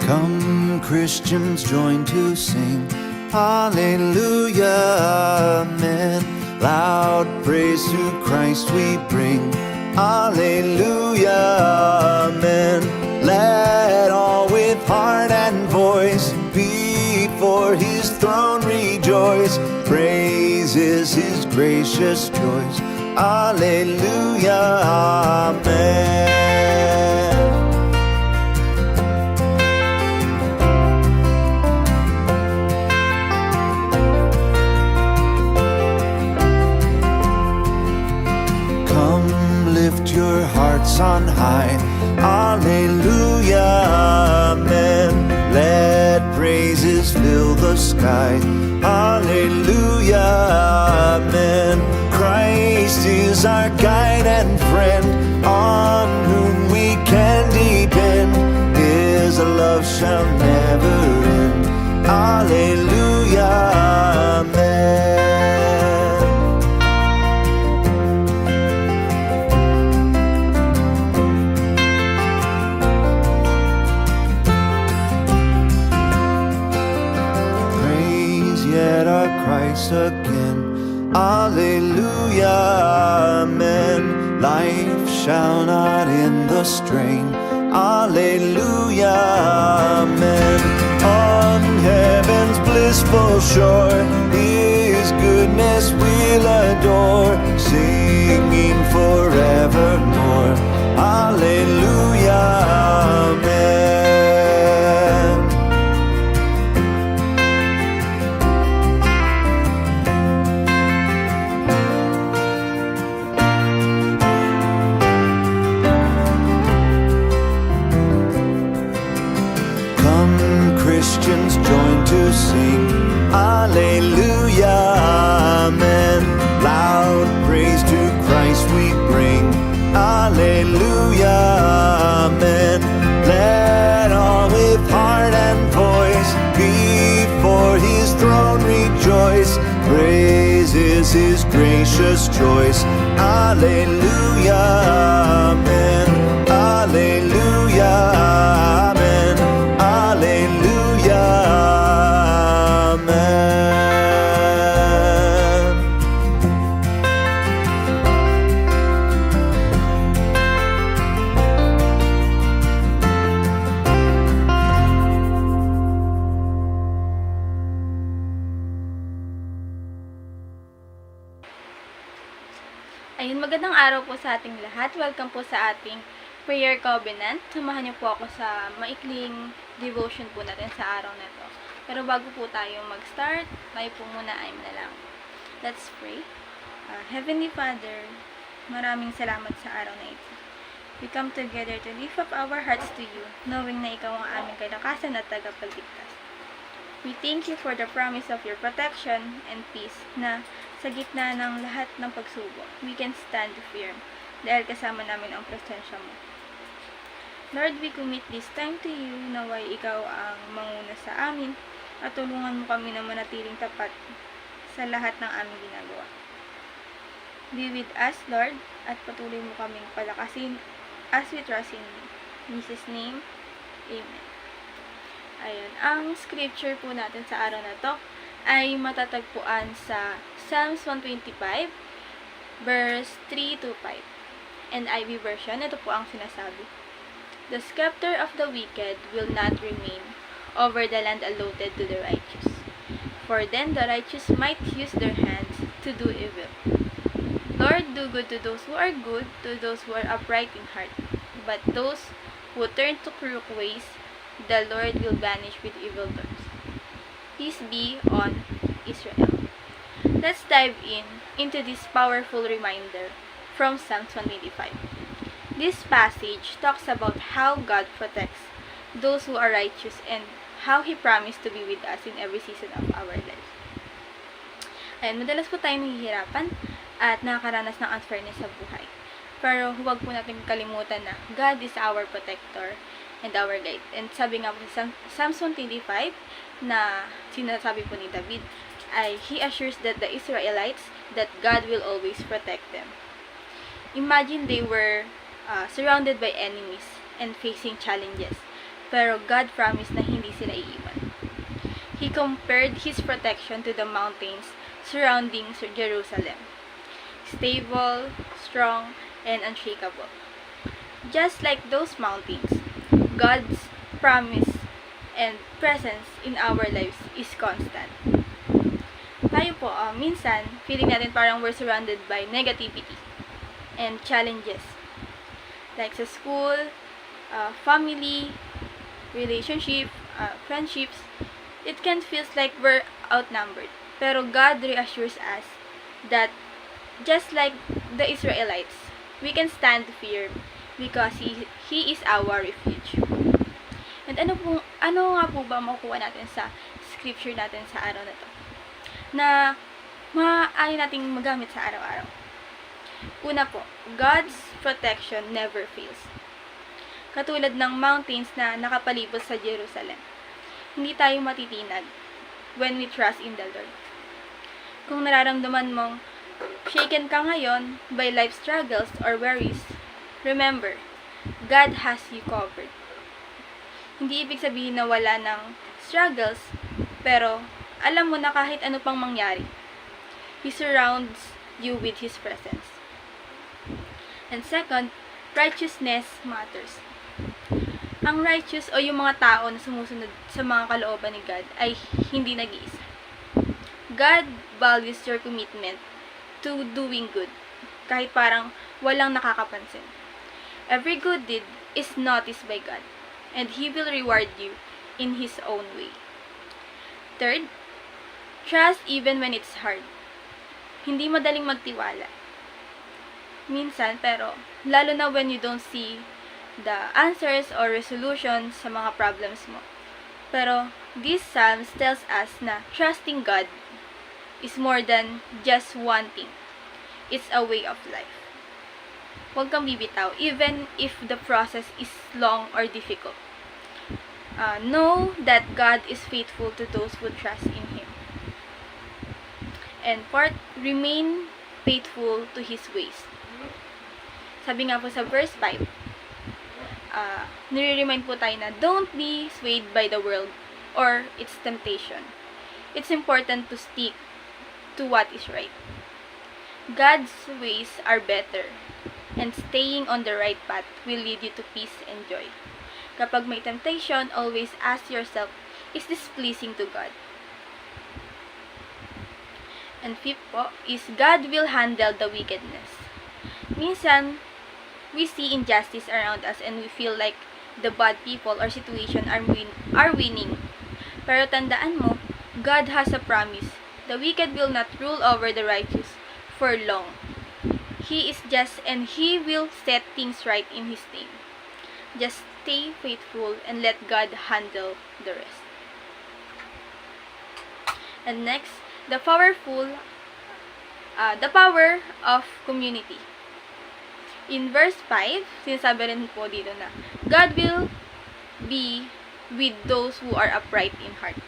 Come, Christians, join to sing. Hallelujah, amen. Loud praise to Christ we bring. Hallelujah, amen. Let all with heart and voice before his throne rejoice. Praise is his gracious choice. Hallelujah, amen. Lift your hearts on high. Hallelujah, amen. Let praises fill the sky. Hallelujah, amen. Christ is our guide and friend, on whom we can depend. His love shall never end. Hallelujah, amen. Christ again. Alleluia, amen. Life shall not end the strain. Alleluia, amen. On heaven's blissful shore, his goodness we'll adore, singing forevermore. Alleluia, amen. Christians join to sing. Hallelujah, amen. Loud praise to Christ we bring. Hallelujah, amen. Let all with heart and voice before his throne rejoice. Praise is his gracious choice. Hallelujah, amen. Hallelujah, amen. Hallelujah, amen. Ayun, magandang araw po sa ating lahat. Welcome po sa ating prayer covenant. Samahan niyo po ako sa maikling devotion po natin sa araw na to. Pero bago po tayo mag-start, tayo po muna ay manalangin. Let's pray. Heavenly Father, maraming salamat sa araw na ito. We come together to lift up our hearts to you, knowing na ikaw ang aming kalakasan at tagapagligtas. We thank you for the promise of your protection and peace na sa gitna ng lahat ng pagsubok, we can stand firm dahil kasama namin ang presensya mo. Lord, we commit this time to you, naway ikaw ang manguna sa amin at tulungan mo kami na manatiling tapat sa lahat ng aming ginagawa. Be with us, Lord, at patuloy mo kaming palakasin as we trust in you. In Jesus' name, Amen. Ayun, ang scripture po natin sa araw na to ay matatagpuan sa Psalms 125, verse 3 to 5. NIV version, ito po ang sinasabi. The scepter of the wicked will not remain over the land allotted to the righteous. For then the righteous might use their hands to do evil. Lord, do good to those who are good, to those who are upright in heart. But those who turn to crooked ways, the Lord will banish with evildoers. Peace be on Israel. Let's dive into this powerful reminder from Psalms 125. This passage talks about how God protects those who are righteous and how He promised to be with us in every season of our lives. Ayan, madalas po tayo nahihirapan at nakakaranas ng unfairness sa buhay. Pero huwag po natin kalimutan na God is our protector and our guide. And sabi nga po sa Psalms 125 na sinasabi po ni David, ay he assures that the Israelites that God will always protect them. Imagine they were surrounded by enemies and facing challenges. pero God promised na hindi sila iiwan. He compared His protection to the mountains surrounding Jerusalem. Stable, strong, and unshakable. Just like those mountains, God's promise and presence in our lives is constant. Tayo po, minsan, feeling natin parang we're surrounded by negativity and challenges. Like sa school, family, relationship, friendships, it can feel like we're outnumbered. Pero God reassures us that just like the Israelites, we can stand firm because He is our refuge. And ano nga po ba makukuha natin sa scripture natin sa araw na to? Na maaari nating magamit sa araw-araw. Una po, God's protection never fails. Katulad ng mountains na nakapalibot sa Jerusalem. Hindi tayo matitinag when we trust in the Lord. Kung nararamdaman mong shaken ka ngayon by life struggles or worries, remember, God has you covered. Hindi ibig sabihin na wala ng struggles, pero alam mo na kahit ano pang mangyari, He surrounds you with His presence. And second, righteousness matters. Ang righteous o yung mga tao na sumusunod sa mga kalooban ni God ay hindi nag-iisa. God values your commitment to doing good, kahit parang walang nakakapansin. Every good deed is noticed by God, and He will reward you in His own way. Third, trust even when it's hard. Hindi madaling magtiwala. Minsan, pero lalo na when you don't see the answers or resolutions sa mga problems mo. Pero this Psalms tells us na trusting God is more than just wanting. It's a way of life. Huwag kang bibitaw, even if the process is long or difficult. Know that God is faithful to those who trust in Him. And fourth, remain faithful to His ways. Sabi nga po sa verse 5, nire-remind po tayo na don't be swayed by the world or its temptation. It's important to stick to what is right. God's ways are better, and staying on the right path will lead you to peace and joy. Kapag may temptation, always ask yourself, is this pleasing to God? And fifth po is God will handle the wickedness. Minsan, we see injustice around us and we feel like the bad people or situation are winning. Pero tandaan mo, God has a promise. The wicked will not rule over the righteous for long. He is just and He will set things right in His name. Just stay faithful and let God handle the rest. And next, the power of community. In verse 5, sinasabi rin po dito na God will be with those who are upright in heart.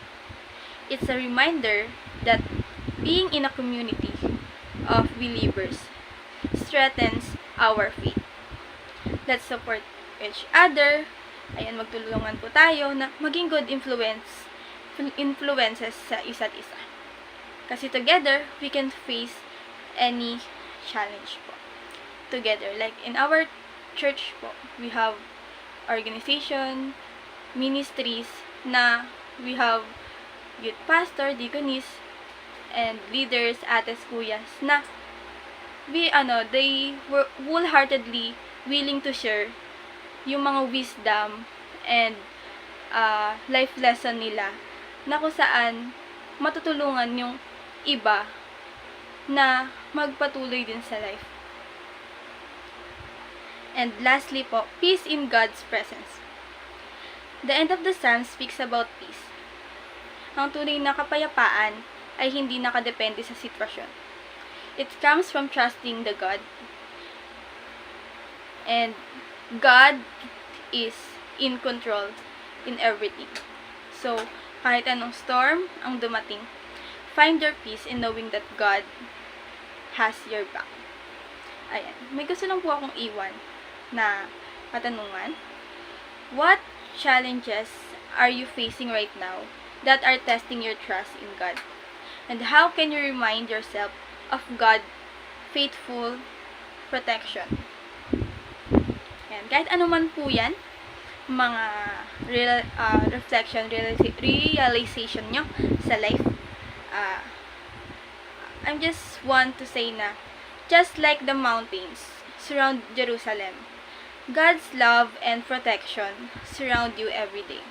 It's a reminder that being in a community of believers strengthens our faith. Let's support each other. Ayan, magtulungan po tayo na maging good influences sa isa't isa. Kasi together, we can face any challenge po. Together, like in our church po, we have organization, ministries na we have youth pastor, deaconess, and leaders, ates, kuyas na they were wholeheartedly willing to share yung mga wisdom and life lesson nila na kung saan matutulungan yung iba na magpatuloy din sa life. And lastly po, peace in God's presence. The end of the psalm speaks about peace. Ang tunay na kapayapaan ay hindi nakadepende sa sitwasyon. It comes from trusting the God. And God is in control in everything. So, kahit anong storm ang dumating, find your peace in knowing that God has your back. Ayan. May gusto lang po akong iwan na katanungan. What challenges are you facing right now that are testing your trust in God? And how can you remind yourself of God's faithful protection? Yan. Kahit ano man po yan, mga reflection, realization nyo sa life, I'm just want to say na, just like the mountains surround Jerusalem, God's love and protection surround you every day.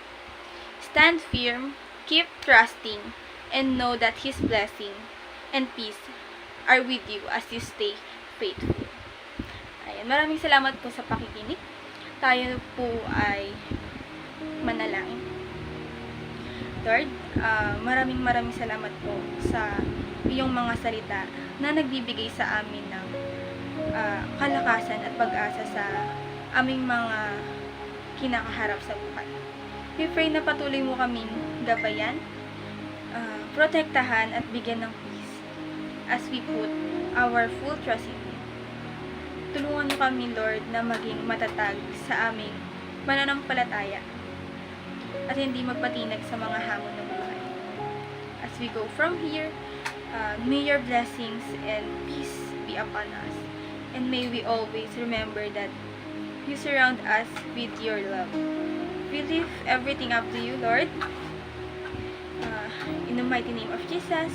Stand firm, keep trusting, and know that His blessing and peace are with you as you stay faithful. Ayan, maraming salamat po sa pakikinig. Tayo po ay manalangin. Lord, maraming salamat po sa iyong mga salita na nagbibigay sa amin ng kalakasan at pag-asa sa aming mga kinakaharap sa buhay. We pray na patuloy mo kaming gabayan, protektahan at bigyan ng peace as we put our full trust in you. Tulungan mo kami, Lord, na maging matatag sa aming mananampalataya at hindi magpatinag sa mga hamon ng buhay. As we go from here, may your blessings and peace be upon us. And may we always remember that you surround us with your love. We leave everything up to you, Lord. In the mighty name of Jesus.